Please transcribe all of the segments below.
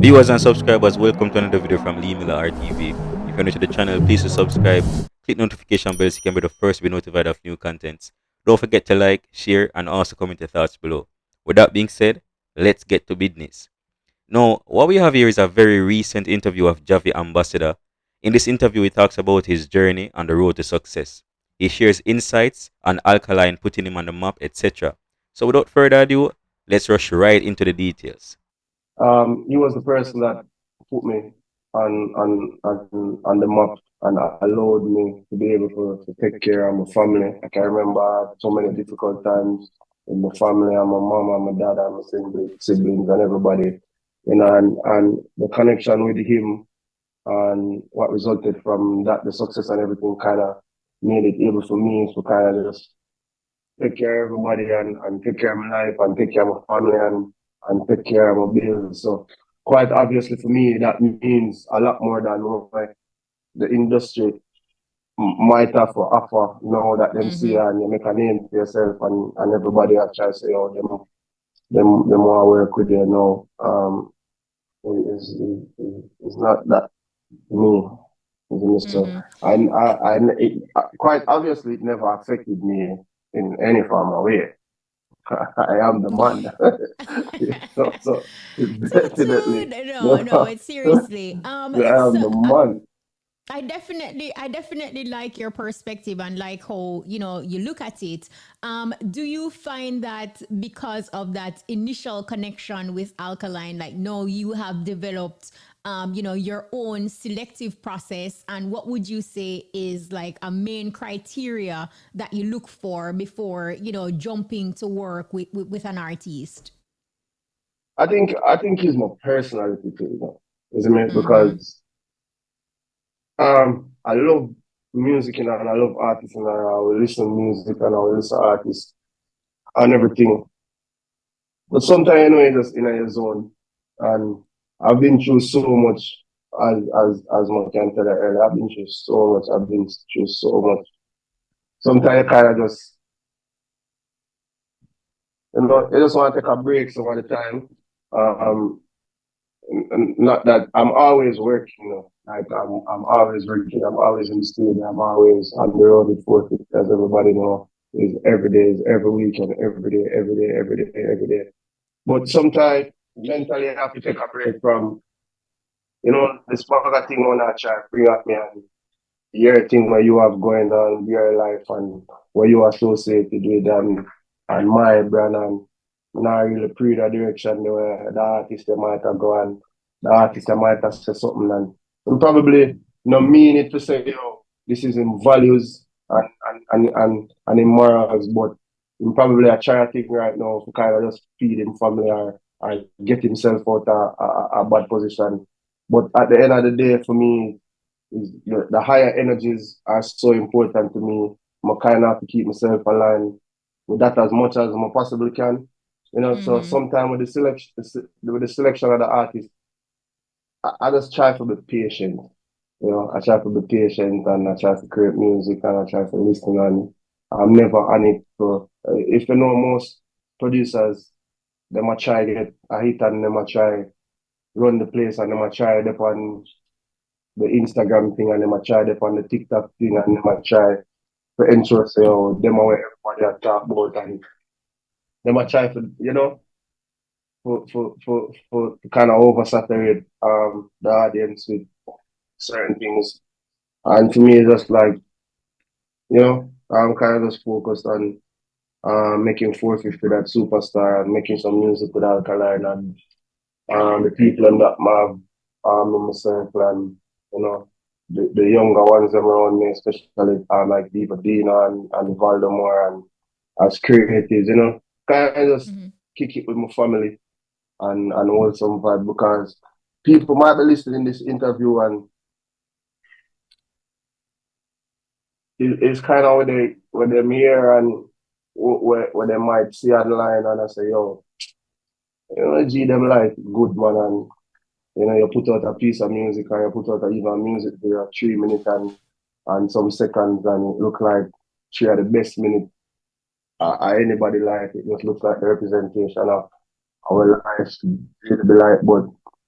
Viewers and subscribers, welcome to another video from LeeMillerRTV. If you're new to the channel, please do subscribe, click notification bell so you can be the first to be notified of new contents. Don't forget to like, share, and also comment your thoughts below. With that being said, let's get to business. Now, what we have here is a very recent interview of Jahvy Ambassador. In this interview, he talks about his journey on the road to success. He shares insights on Alkaline, putting him on the map, etc. So without further ado, let's rush right into the details. He was the person that put me on the map and allowed me to be able to take care of my family. I can remember I had so many difficult times with my family and my mom and my dad and my siblings and everybody. And the connection with him and what resulted from that, the success and everything kind of made it able for me to kind of just take care of everybody and take care of my life and take care of my family and take care of my bills. So quite obviously for me, that means a lot more than what the industry might have to offer. You know, that them see and you make a name for yourself and everybody are trying to say, oh, them want to work with you now. It's not that me. So, quite obviously, it never affected me in any form of way. I am the man. So So definitely, no, no, it's seriously. I am So the man. I definitely like your perspective and like how you look at it. Do you find that because of that initial connection with Alkaline, like no, you have developed your own selective process, and what would you say is like a main criteria that you look for before jumping to work with an artist? I think it's my personality too, isn't it? Mm-hmm. Because I love music and I love artists and I will listen to music and I will listen to artists and everything. But sometimes you know you're just in your zone. And I've been through so much as my can tell you earlier. I've been through so much. I've been through so much. Sometimes you kind of just you just want to take a break some of the time. Um and not that I'm always working. Like I'm always working, I'm always in the studio, I'm always on the road with 40, as everybody know, is every day, is every weekend, every day, every day, every day, every day. But sometimes mentally I have to take a break from, this bugger thing on that try to bring up me and your thing where you have going on your life and where you associated with and my brand and not really pre the direction the way the artist they might have gone, the artist they might have said something and probably not mean it to say, this is in values and in morals, but he probably a try thing right now to kind of just feed him family or get himself out of a bad position. But at the end of the day, for me, is the higher energies are so important to me. I kind of have to keep myself aligned with that as much as I possibly can. So Mm-hmm. sometimes with the selection of the artist, I just try to be patient. I try to be patient and I try to create music and I try to listen and I'm never on it. So if you know most producers, they might try get a hit and they might try run the place and they might try it on the Instagram thing and they might try it on the TikTok thing and they might try to ensure say, oh, them are where everybody are talk about and they might try to, for kind of oversaturate the audience with certain things. And for me, it's just like, I'm kind of just focused on making 450 that superstar and making some music with Alkaline and the people in that mob, in myself and, the younger ones around me, especially like Diva Dina and Voldemort and as creatives, kind of just Mm-hmm. kick it with my family and hold some vibe because people might be listening to this interview and it's kind of when they hear and where they might see online and I say, yo, G them like good man and you put out a piece of music or you put out even a music video 3 minutes and some seconds and it look like three of the best minutes anybody like it just looks like the representation of our lives really be like but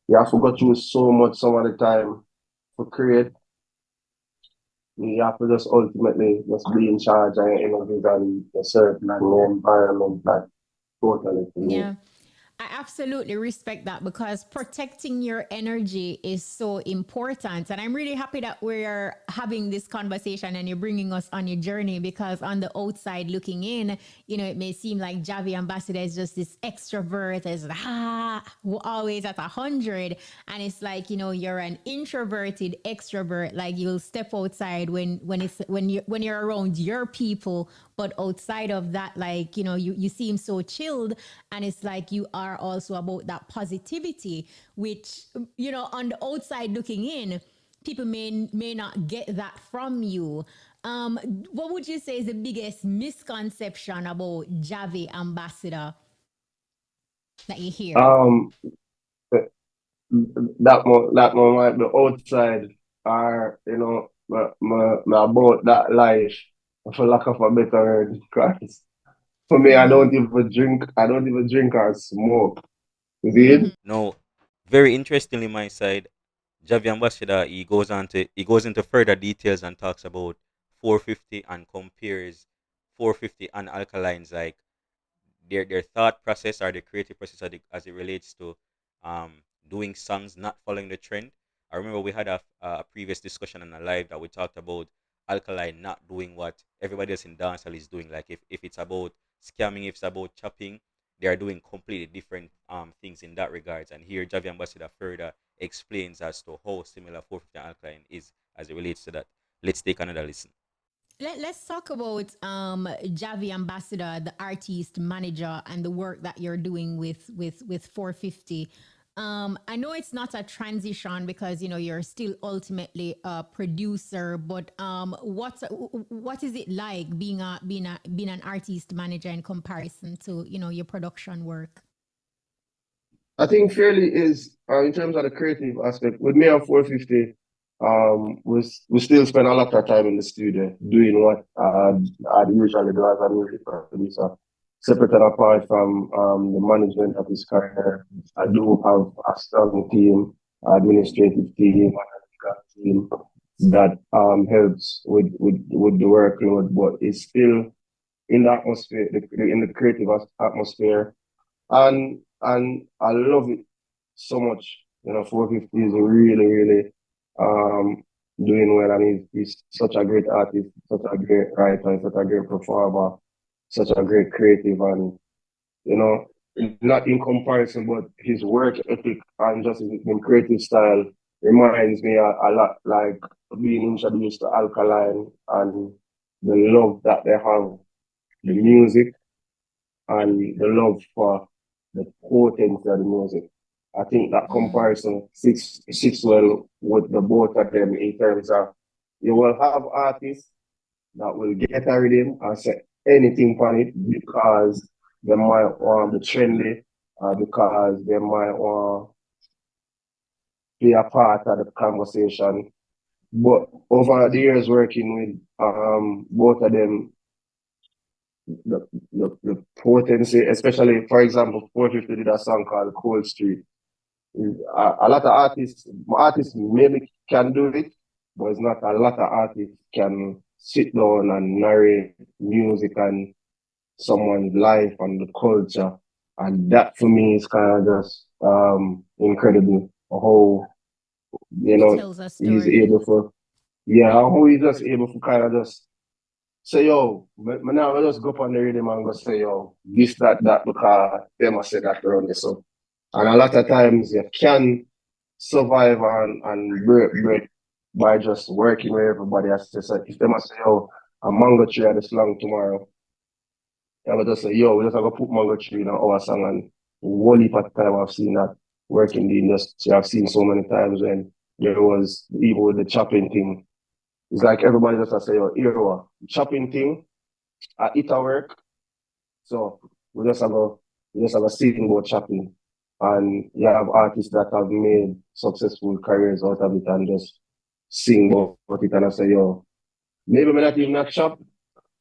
you have to go through so much some of the time to create. You have to just ultimately just be in charge and innovate and the certain and the environment that totally to me. Yeah. I absolutely respect that because protecting your energy is so important. And I'm really happy that we're having this conversation and you're bringing us on your journey because on the outside looking in, it may seem like Jahvy Ambassador is just this extrovert, is always at 100. And it's like, you're an introverted extrovert. Like you'll step outside when you're around your people, but outside of that, like, you seem so chilled. And it's like you are also about that positivity, which, on the outside looking in, people may not get that from you. What would you say is the biggest misconception about Jahvy Ambassador that you hear? Um, that one might be outside or my about that life for lack of a better word. Because for me, I don't even drink or smoke. You see it? No, very interestingly, my side, Jahvy Ambassador, he goes into further details and talks about 450 and compares 450 and alkalines, like their thought process or the creative process as it relates to um doing songs not following the trend. I remember we had a previous discussion on a live that we talked about Alkaline not doing what everybody else in dancehall is doing. Like if it's about scamming, if it's about chopping, they are doing completely different things in that regards. And here Jahvy Ambassador further explains as to how similar 450 and Alkaline is as it relates to that. Let's take another listen. Let's talk about Jahvy Ambassador, the artist manager, and the work that you're doing with 450. I know it's not a transition because you're still ultimately a producer, but what is it like being an artist manager in comparison to your production work? I think fairly is in terms of the creative aspect. With me and 450, we still spend a lot of time in the studio doing what I'd usually do as a music producer. Separate and apart from the management of his career, I do have a strong team, administrative team, analytical team that helps with the workload, but it's still in the atmosphere, in the creative atmosphere, and I love it so much. 450 is really, really um doing well, and he's such a great artist, such a great writer, such a great performer, such a great creative, and you know, not in comparison, but his work ethic and just his creative style reminds me a lot like being introduced to Alkaline and the love that they have, the music and the love for the potency of the music. I think that Mm. comparison sits well with the both of them in terms of you will have artists that will get a rhythm and say anything on it because they might want to be trendy or because they might want to be a part of the conversation. But over the years working with both of them, the potency, especially for example, 450 did a song called Cold Street. A lot of artists maybe can do it, but it's not a lot of artists can sit down and narrate music and someone's life and the culture. And that for me is kind of just incredible. How, you It know, tells a he's story. able to, yeah, how he's just able to kind of just say, yo, now I just go up on the rhythm and go say, yo, this, that, because they must say that around this. So, and a lot of times you can survive and break by just working with everybody else. So if they must say, yo, a mango tree at this long tomorrow, I would just say, yo, we just have to put mango tree in our song and one heap of time I've seen that work in the industry. I've seen so many times when there was even with the chopping thing. It's like everybody just has to say, yo, here, chopping thing, it a work. So we just have a sing about chopping. And you have artists that have made successful careers out of it and just sing about it and I say, yo, maybe I'm not even not chop,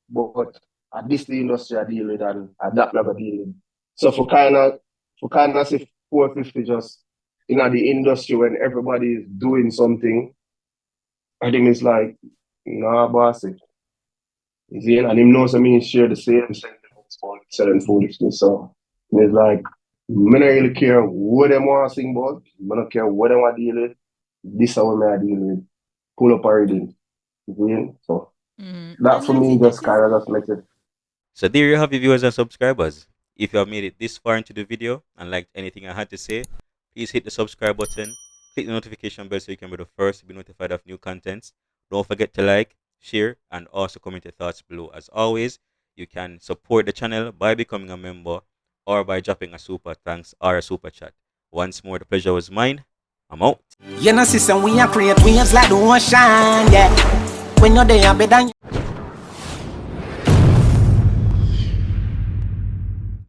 but at this the industry I deal with and at that level deal with. So for kind of say 450 just in the industry when everybody is doing something, I think it's like, nah, bossy. You see, and him knows I mean share the same sentiments about selling foolishness. So it's like, I don't really care what them want to sing about. I don't care what them want to deal with. This is what I deal with. Pull up already. You see? So that And for me that just is kind of just makes it. So there you have it, viewers and subscribers. If you have made it this far into the video and liked anything I had to say, please hit the subscribe button, click the notification bell so you can be the first to be notified of new contents. Don't forget to like, share, and also comment your thoughts below. As always, you can support the channel by becoming a member or by dropping a super thanks or a super chat. Once more, the pleasure was mine. I'm out. You know, system we are create waves like the ocean, yeah. When you're there, better.